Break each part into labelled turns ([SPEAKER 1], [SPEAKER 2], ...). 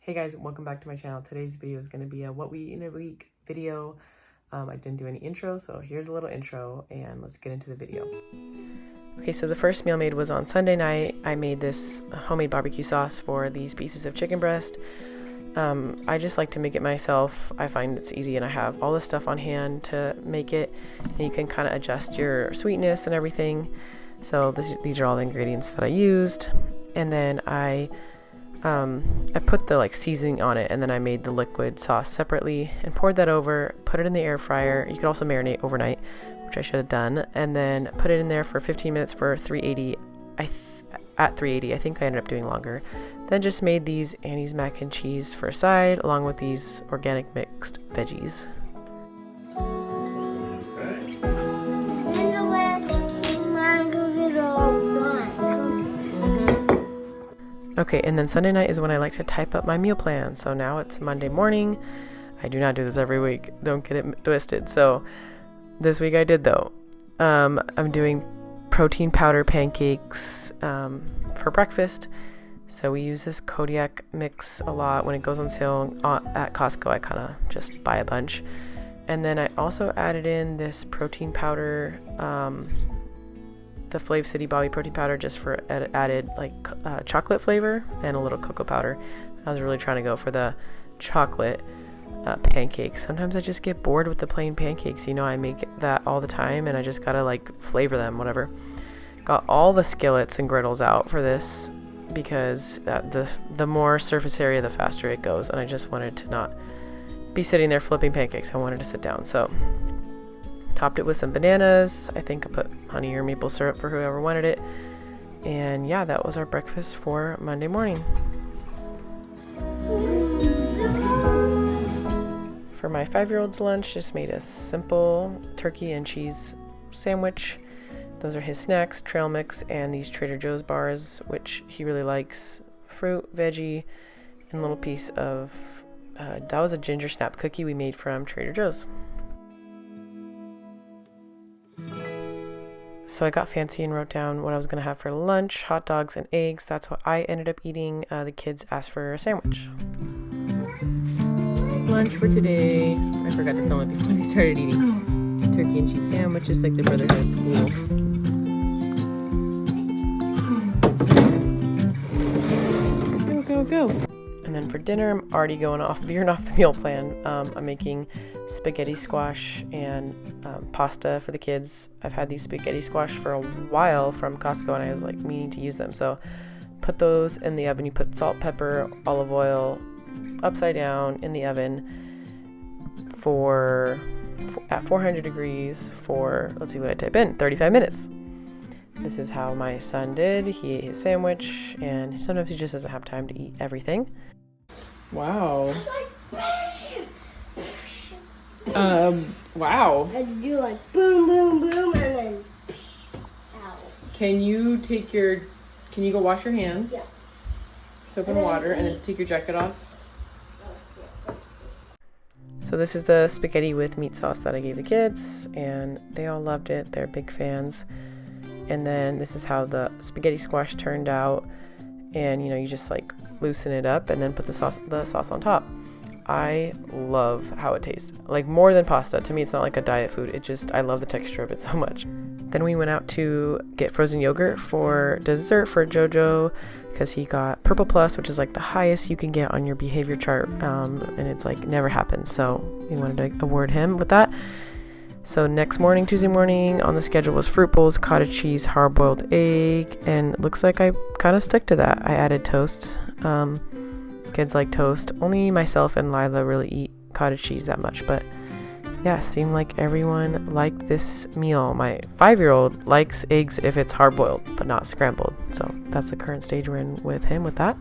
[SPEAKER 1] Hey guys, welcome back to my channel. Today's video is going to be a what we eat in a week video. I didn't do any intro, so here's a little intro and let's get into the video. Okay, so the first meal made was on Sunday night. I made this homemade barbecue sauce for these pieces of chicken breast. I just like to make it myself. I find it's easy and I have all the stuff on hand to make it, and you can kind of adjust your sweetness and everything. So these are all the ingredients that I used, and then I put the seasoning on it, and then I made the liquid sauce separately and poured that over, put it in the air fryer. You could also marinate overnight, which I should have done, and then put it in there for 15 minutes for 380. At 380, I think I ended up doing longer. Then just made these Annie's mac and cheese for a side, along with these organic mixed veggies. Okay, and then Sunday night is when I like to type up my meal plan. So now it's Monday morning. I do not do this every week. Don't get it twisted. So this week I did though. I'm doing protein powder pancakes for breakfast. So we use this Kodiak mix a lot. When it goes on sale at Costco, I kind of just buy a bunch. And then I also added in this protein powder, the Flav City Bobby protein powder, just for added chocolate flavor, and a little cocoa powder. I was really trying to go for the chocolate pancakes. Sometimes I just get bored with the plain pancakes. You know, I make that all the time and I just gotta flavor them, whatever. Got all the skillets and griddles out for this because the more surface area, the faster it goes, and I just wanted to not be sitting there flipping pancakes. I wanted to sit down. So topped it with some bananas. I think I put honey or maple syrup for whoever wanted it. And yeah, that was our breakfast for Monday morning. For my 5-year-old's lunch, just made a simple turkey and cheese sandwich. Those are his snacks, trail mix, and these Trader Joe's bars, which he really likes. Fruit, veggie, and a little piece of, that was a ginger snap cookie we made from Trader Joe's. So I got fancy and wrote down what I was going to have for lunch: hot dogs and eggs. That's what I ended up eating. The kids asked for a sandwich. Lunch for today. I forgot to film it before they started eating. Turkey and cheese sandwiches like the brother had at school. Go, go, go. And then for dinner, I'm already veering off the meal plan. I'm making spaghetti squash and pasta for the kids. I've had these spaghetti squash for a while from Costco, and I was meaning to use them. So put those in the oven. You put salt, pepper, olive oil upside down in the oven at 400 degrees for, let's see what I type in, 35 minutes. This is how my son did. He ate his sandwich, and sometimes he just doesn't have time to eat everything. Wow. Wow.
[SPEAKER 2] And do boom, boom, boom, and then ow.
[SPEAKER 1] Can you go wash your hands?
[SPEAKER 2] Yeah.
[SPEAKER 1] Soap and water, and then take your jacket off. So this is the spaghetti with meat sauce that I gave the kids, and they all loved it. They're big fans. And then this is how the spaghetti squash turned out. And you just loosen it up and then put the sauce on top. I love how it tastes. More than pasta. To me, it's not like a diet food. I love the texture of it so much. Then we went out to get frozen yogurt for dessert for Jojo, because he got Purple Plus, which is the highest you can get on your behavior chart. And it's never happens. So we wanted to award him with that. So next morning, Tuesday morning, on the schedule was fruit bowls, cottage cheese, hard-boiled egg, and it looks like I kind of stuck to that. I added toast. Kids like toast. Only myself and Lila really eat cottage cheese that much, but yeah, seemed like everyone liked this meal. My 5-year-old likes eggs if it's hard-boiled, but not scrambled. So that's the current stage we're in with him with that.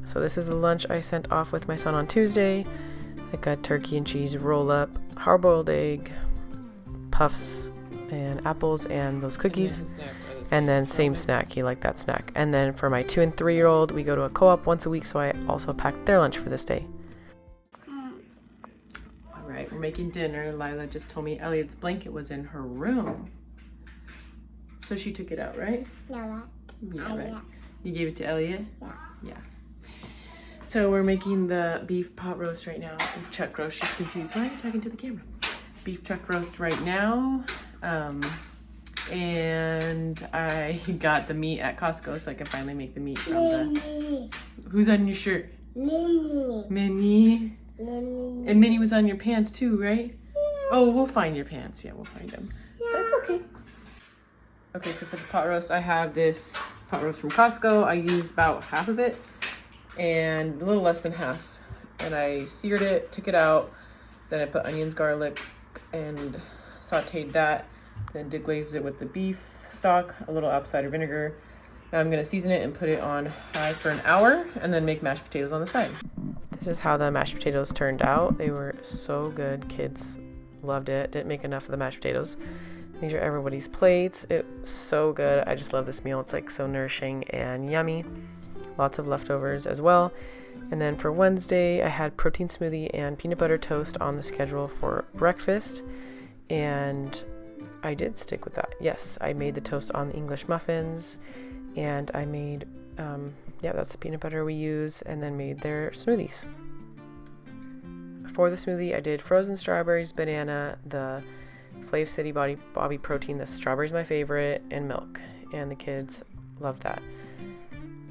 [SPEAKER 1] So this is the lunch I sent off with my son on Tuesday. I got turkey and cheese roll-up, hard-boiled egg, puffs, and apples, and those cookies. And then same snack, he liked that snack. And then for my 2- and 3-year-old, we go to a co-op once a week, so I also packed their lunch for this day. All right, We're making dinner. Lila just told me Elliot's blanket was in her room. So she took it out, right?
[SPEAKER 2] Yeah.
[SPEAKER 1] Yeah, right. You gave it to Elliot?
[SPEAKER 2] Yeah.
[SPEAKER 1] Yeah. So we're making the beef pot roast right now. Beef chuck roast. She's confused. Why are you talking to the camera? Beef chuck roast right now. And I got the meat at Costco so I can finally make the meat from the... Who's on your shirt?
[SPEAKER 2] Minnie.
[SPEAKER 1] Minnie. And Minnie was on your pants too, right? Oh, we'll find your pants. Yeah, we'll find them. That's okay. Okay, so for the pot roast, I have this pot roast from Costco. I used about half of it and a little less than half. And I seared it, took it out. Then I put onions, garlic, and sauteed that. Then deglazed it with the beef stock, a little apple cider vinegar. Now I'm gonna season it and put it on high for an hour and then make mashed potatoes on the side. This is how the mashed potatoes turned out. They were so good. Kids loved it. Didn't make enough of the mashed potatoes. These are everybody's plates. It's so good. I just love this meal. It's like so nourishing and yummy. Lots of leftovers as well. And then for Wednesday, I had protein smoothie and peanut butter toast on the schedule for breakfast. And I did stick with that. Yes, I made the toast on the English muffins, and I made, that's the peanut butter we use, and then made their smoothies. For the smoothie, I did frozen strawberries, banana, the Flav City Bobby protein, the strawberry's my favorite, and milk, and the kids loved that.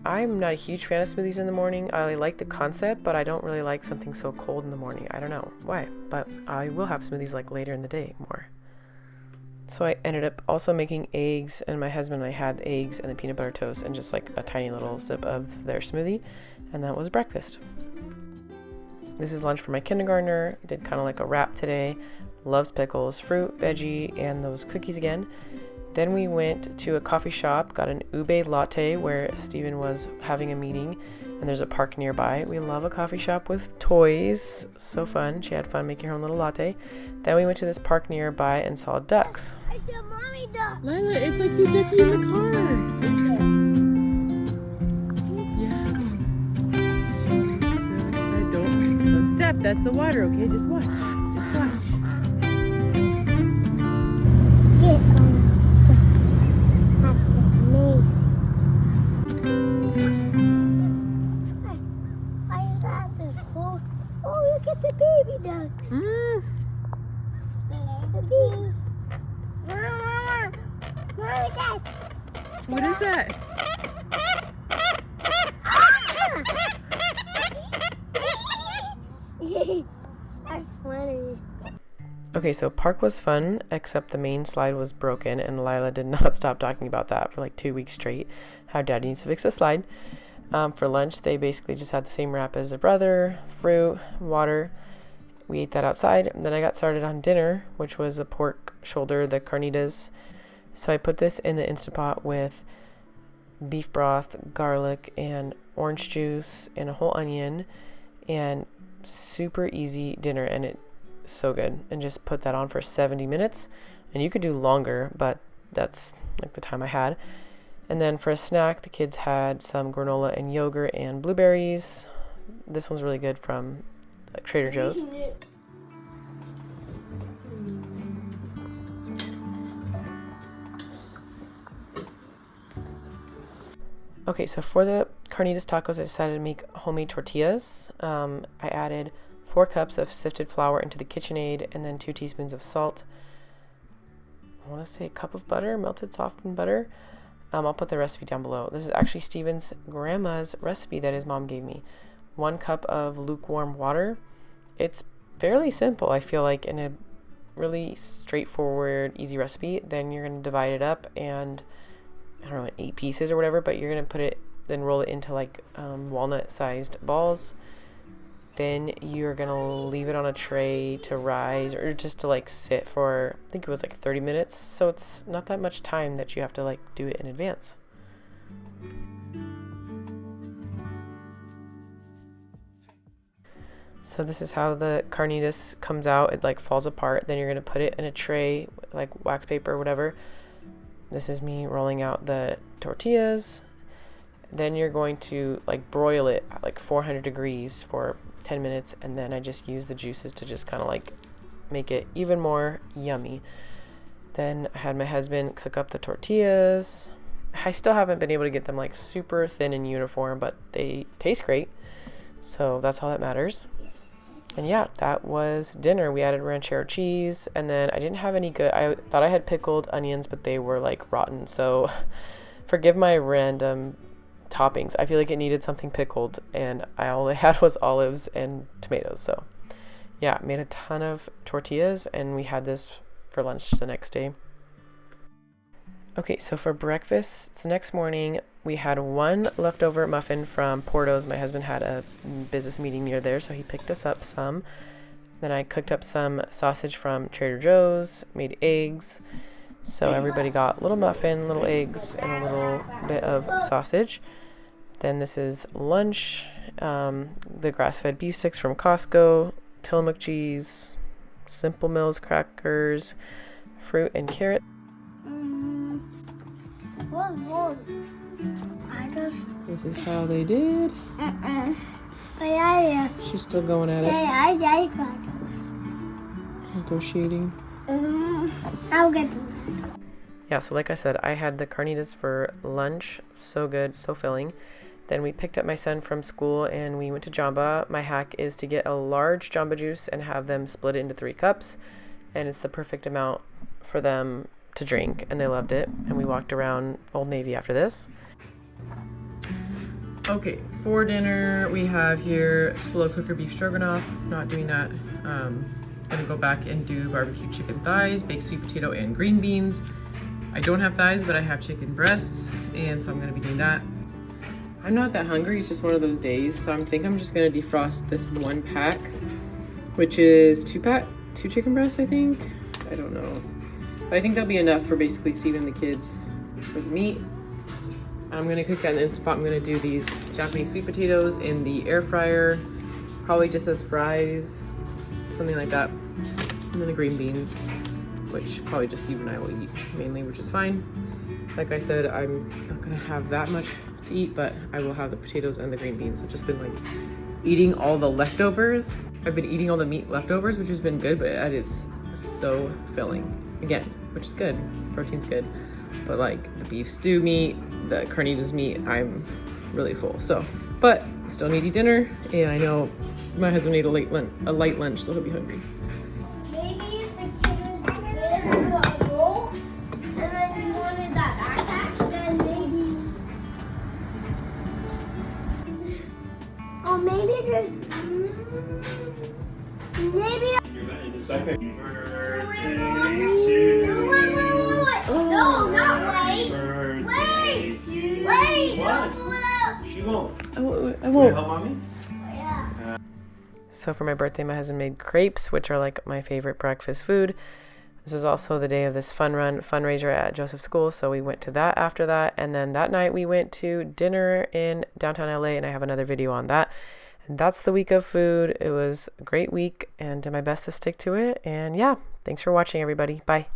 [SPEAKER 1] I'm not a huge fan of smoothies in the morning. I like the concept, but I don't really like something so cold in the morning. I don't know why, but I will have smoothies like later in the day more. So I ended up also making eggs, and my husband and I had the eggs and the peanut butter toast and just like a tiny little sip of their smoothie, and that was breakfast. This is lunch for my kindergartner. Did kind of like a wrap today. Loves pickles, fruit, veggie, and those cookies again. Then we went to a coffee shop, got an ube latte where Steven was having a meeting, and there's a park nearby. We love a coffee shop with toys. So fun. She had fun making her own little latte. Then we went to this park nearby and saw ducks.
[SPEAKER 2] I saw mommy duck.
[SPEAKER 1] Lila, it's like you ducky in the car. Yeah. So excited. Don't step. That's the water, okay? Just watch. Just watch.
[SPEAKER 2] Get on ducks. That's amazing. I love this food. Oh, look at the baby ducks. The babies. Mama, Mama, Dad.
[SPEAKER 1] What is that?
[SPEAKER 2] That's funny.
[SPEAKER 1] Okay, so park was fun, except the main slide was broken, and Lila did not stop talking about that for like 2 weeks straight. How Daddy needs to fix the slide. For lunch, they basically just had the same wrap as their brother, fruit, water. We ate that outside, and then I got started on dinner, which was the pork shoulder, the carnitas. So I put this in the Instant Pot with beef broth, garlic, and orange juice, and a whole onion, and super easy dinner, and it's so good. And just put that on for 70 minutes, and you could do longer, but that's like the time I had. And then for a snack, the kids had some granola and yogurt and blueberries. This one's really good from Trader Joe's. Okay, so for the carnitas tacos, I decided to make homemade tortillas. I added 4 cups of sifted flour into the KitchenAid, and then 2 teaspoons of salt. I want to say a cup of butter, melted softened butter. I'll put the recipe down below. This is actually Steven's grandma's recipe that his mom gave me. 1 cup of lukewarm water. It's fairly simple, I feel like, in a really straightforward, easy recipe. Then you're going to divide it up and, I don't know, 8 pieces or whatever, but you're going to put it, then roll it into like walnut-sized balls. Then you're going to leave it on a tray to rise, or just to like sit for, I think it was like 30 minutes. So it's not that much time that you have to like do it in advance. So this is how the carnitas comes out. It like falls apart. Then you're going to put it in a tray, like wax paper or whatever. This is me rolling out the tortillas. Then you're going to like broil it at like 400 degrees for 10 minutes. And then I just use the juices to just kind of like make it even more yummy. Then I had my husband cook up the tortillas. I still haven't been able to get them like super thin and uniform, but they taste great. So that's all that matters. And yeah, that was dinner. We added ranchero cheese, and then I didn't have any good, I thought I had pickled onions, but they were like rotten. So forgive my random toppings. I feel like it needed something pickled, and all I had was olives and tomatoes. So yeah, made a ton of tortillas, and we had this for lunch the next day. Okay, so for breakfast the next morning, we had one leftover muffin from Porto's. My husband had a business meeting near there, so he picked us up some. Then I cooked up some sausage from Trader Joe's, made eggs. So everybody got a little muffin, little eggs, and a little bit of sausage. Then this is lunch. The grass-fed beef sticks from Costco, Tillamook cheese, Simple Mills crackers, fruit and carrot. This is how they did. She's still going at it.
[SPEAKER 2] I like crackers.
[SPEAKER 1] Negotiating.
[SPEAKER 2] I'll get them.
[SPEAKER 1] Yeah, so like I said, I had the carnitas for lunch. So good, so filling. Then we picked up my son from school and we went to Jamba. My hack is to get a large Jamba Juice and have them split it into 3 cups. And it's the perfect amount for them to drink, and they loved it. And we walked around Old Navy after this. Okay, for dinner we have here slow cooker beef stroganoff. Not doing that. Gonna go back and do barbecue chicken thighs, baked sweet potato, and green beans. I don't have thighs, but I have chicken breasts, and so I'm gonna be doing that. I'm not that hungry, it's just one of those days, so I think I'm just gonna defrost this 1 pack, which is 2 chicken breasts, I think. I don't know. But I think that'll be enough for basically seating the kids with meat. I'm gonna cook that in the Instant. I'm gonna do these Japanese sweet potatoes in the air fryer, probably just as fries, something like that. And then the green beans, which probably just you and I will eat mainly, which is fine. Like I said, I'm not gonna have that much to eat, but I will have the potatoes and the green beans. I've just been like eating all the leftovers. I've been eating all the meat leftovers, which has been good, but it is so filling. Again, which is good. Protein's good. But like the beef stew meat, the carnitas meat, I'm really full. So, but still need to eat dinner, and I know my husband ate a light lunch, so he'll be hungry.
[SPEAKER 2] Maybe if the kid was this roll, and then he wanted that backpack, then maybe. Oh, maybe this. Maybe. No, not wait. Wait.
[SPEAKER 3] What?
[SPEAKER 2] Don't pull it out.
[SPEAKER 3] She won't.
[SPEAKER 1] I
[SPEAKER 3] Will you
[SPEAKER 1] won't.
[SPEAKER 3] help mommy?
[SPEAKER 2] Yeah.
[SPEAKER 1] So for my birthday, my husband made crepes, which are like my favorite breakfast food. This was also the day of this fundraiser at Joseph's school, so we went to that after that. And then that night we went to dinner in downtown LA, and I have another video on that. And that's the week of food. It was a great week, and did my best to stick to it. And yeah, thanks for watching, everybody. Bye.